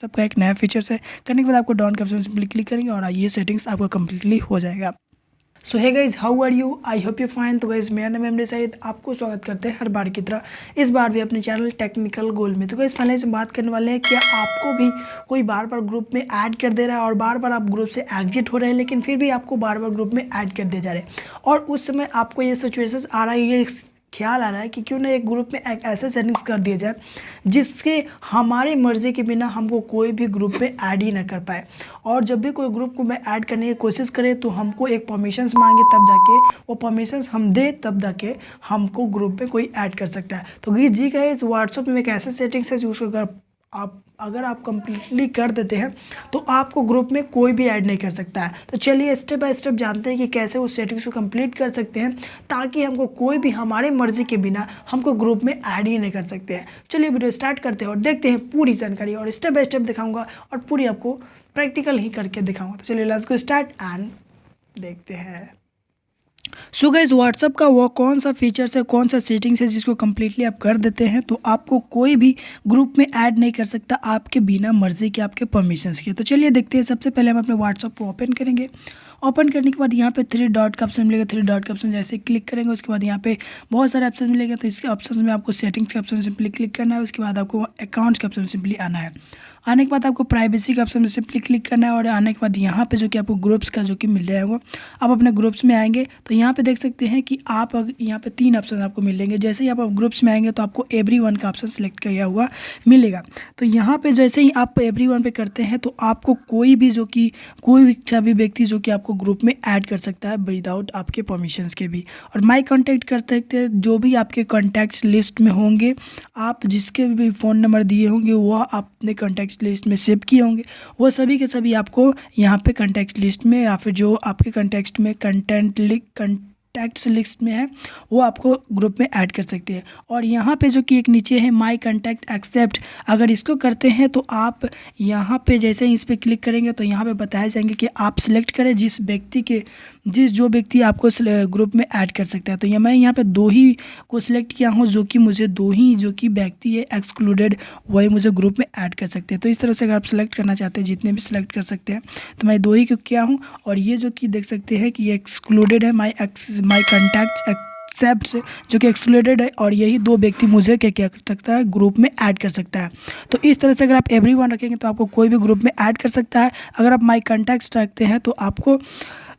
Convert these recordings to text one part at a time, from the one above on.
सबका एक नया फीचर्स है। करने के बाद आपको डाउन के ऑप्शन सिंपली क्लिक करेंगे और ये सेटिंग्स आपका कम्प्लीटली हो जाएगा। So hey guys, how are you? I hope you fine. तो गाइज मेरा नाम है शायद, आपको स्वागत करते हैं हर बार की तरह इस बार भी अपने चैनल टेक्निकल गोल में। तो गाइज फाइनली से बात करने वाले हैं, क्या आपको भी कोई बार बार ग्रुप में ऐड कर दे रहा है और बार बार आप ग्रुप से एग्जिट हो रहे हैं, लेकिन फिर भी आपको बार बार ग्रुप में ऐड कर दिए जा रहे हैं और उस समय आपको ये सिचुएशन आ रहा है, ये ख्याल आ रहा है कि क्यों ना एक ग्रुप में एक ऐसे सेटिंग्स कर दिया जाए जिसके हमारी मर्जी के बिना हमको कोई भी ग्रुप में ऐड ही ना कर पाए। और जब भी कोई ग्रुप को मैं ऐड करने की कोशिश करे तो हमको एक परमिशंस मांगे, तब जाके वो परमिशंस हम दे, तब जाके हमको ग्रुप में कोई ऐड कर सकता है। तो जी का इस व्हाट्सअप में एक ऐसे सेटिंग्स है जो उसको अगर आप कंप्लीटली कर देते हैं तो आपको ग्रुप में कोई भी ऐड नहीं कर सकता है। तो चलिए स्टेप बाय स्टेप जानते हैं कि कैसे उस सेटिंग्स को कंप्लीट कर सकते हैं ताकि हमको कोई भी हमारे मर्जी के बिना हमको ग्रुप में ऐड ही नहीं कर सकते हैं। चलिए वीडियो स्टार्ट करते हैं और देखते हैं पूरी जानकारी, और स्टेप बाय स्टेप दिखाऊंगा और पूरी आपको प्रैक्टिकल ही करके दिखाऊंगा। तो चलिए लेट्स गो स्टार्ट एंड देखते हैं। सो गाइस, व्हाट्सअप का वो कौन सा फीचर्स है, कौन सा सेटिंग्स है जिसको कम्प्लीटली आप कर देते हैं तो आपको कोई भी ग्रुप में ऐड नहीं कर सकता आपके बिना मर्जी के, आपके परमिशंस के। तो चलिए देखते हैं। सबसे पहले हम अपने व्हाट्सअप को ओपन करेंगे। ओपन करने के बाद यहाँ पे 3 डॉट का ऑप्शन मिलेगा। 3 डॉट का ऑप्शन जैसे क्लिक करेंगे उसके बाद यहाँ पे बहुत सारे ऑप्शन मिलेगा। तो इसके ऑप्शन में आपको सेटिंग्स के ऑप्शन सिंपली क्लिक करना है। उसके बाद आपको अकाउंट्स के ऑप्शन सिंपली आना है। आने के बाद आपको प्राइवेसी के ऑप्शन में सिंपली क्लिक करना है और आने के बाद यहाँ पे जो कि आपको ग्रुप्स का जो कि मिल जाएगा, आप अपने ग्रुप्स में आएंगे तो यहाँ पे देख सकते हैं कि आप यहाँ पे 3 ऑप्शन आपको मिलेंगे। जैसे ही आप ग्रुप्स में आएंगे तो आपको एवरीवन का ऑप्शन सेलेक्ट किया हुआ मिलेगा। तो यहाँ पे जैसे ही आप एवरीवन पे करते हैं तो आपको कोई भी सभी व्यक्ति जो कि आपको ग्रुप में ऐड कर सकता है विदाउट आपके परमिशंस के भी। और माई कॉन्टैक्ट कर सकते हैं, जो भी आपके कॉन्टैक्ट्स लिस्ट में होंगे, आप जिसके भी फ़ोन नंबर दिए होंगे वो आपने कॉन्टैक्ट लिस्ट में सेव किए होंगे, वो सभी के सभी आपको यहाँ पे कॉन्टैक्ट लिस्ट में या फिर जो आपके कॉन्टैक्ट में कॉन्टैक्ट्स लिस्ट में है वो आपको ग्रुप में ऐड कर सकते हैं। और यहाँ पे जो कि एक नीचे है माई कॉन्टैक्ट एक्सेप्ट, अगर इसको करते हैं तो आप यहाँ पे जैसे ही इस पर क्लिक करेंगे तो यहाँ पे बताया जाएंगे कि आप सिलेक्ट करें जो व्यक्ति आपको ग्रुप में ऐड कर सकता है। तो मैं यहाँ पे 2 ही को सिलेक्ट किया हूँ, जो कि मुझे 2 ही जो कि व्यक्ति है एक्सक्लूडेड वही मुझे ग्रुप में ऐड कर सकते हैं। तो इस तरह से अगर आप सिलेक्ट करना चाहते हैं जितने भी सिलेक्ट कर सकते हैं, तो मैं 2 ही को किया हूँ। और ये जो कि देख सकते हैं कि ये एक्सक्लूडेड है, माई कॉन्टैक्ट एक्सेप्ट से जो कि एक्सक्लूडेड है, और यही 2 व्यक्ति मुझे क्या कर सकता है, ग्रुप में ऐड कर सकता है। तो इस तरह से अगर आप एवरीवन रखेंगे तो आपको कोई भी ग्रुप में ऐड कर सकता है। अगर आप माई कॉन्टैक्ट्स रखते हैं तो आपको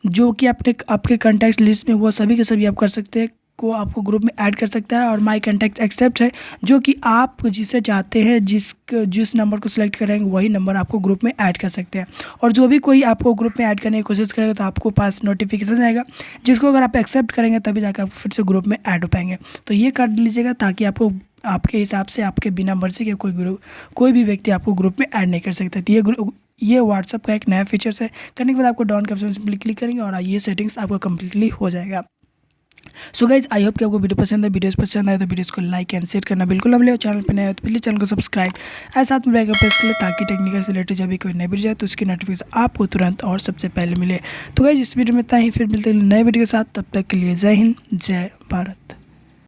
जो कि आपके कॉन्टैक्ट लिस्ट में वो सभी के सभी आप कर सकते हैं को आपको ग्रुप में ऐड कर सकता है। और माई कॉन्टैक्ट एक्सेप्ट है जो कि आप जिसे चाहते हैं जिस नंबर को सिलेक्ट करेंगे वही नंबर आपको ग्रुप में ऐड कर सकते हैं। और जो भी कोई आपको ग्रुप में ऐड करने की कोशिश करेगा तो आपको पास नोटिफिकेशन आएगा, जिसको अगर आप एक्सेप्ट करेंगे तभी जाकर आप फिर से ग्रुप में ऐड हो पाएंगे। तो ये कर लीजिएगा ताकि आपको आपके हिसाब से आपके बिना मर्जी के कोई भी व्यक्ति आपको ग्रुप में ऐड नहीं कर सकता। तो ये व्हाट्सअप का एक नया फीचर्स है। करने के बाद आपको डाउन के ऑप्शन सिंपली क्लिक करेंगे और ये सेटिंग्स आपका कम्प्लीटली हो जाएगा। सो गाइज, आई होप कि आपको वीडियो पसंद है। वीडियोस पसंद आए तो वीडियोस को लाइक एंड शेयर करना बिल्कुल ना भूलिए। चैनल पर नए हो तो प्लीज़ चैनल को सब्सक्राइब और साथ में बेल आइकन प्रेस कर ले ताकि टेक्निकल से रिलेटेड जब भी कोई नई वीडियो जाए तो उसकी नोटिफिकेशन आपको तुरंत और सबसे पहले मिले। तो गाइज इस वीडियो में इतना ही, फिर मिलते हैं नए वीडियो के साथ। तब तक के लिए जय हिंद, जय भारत।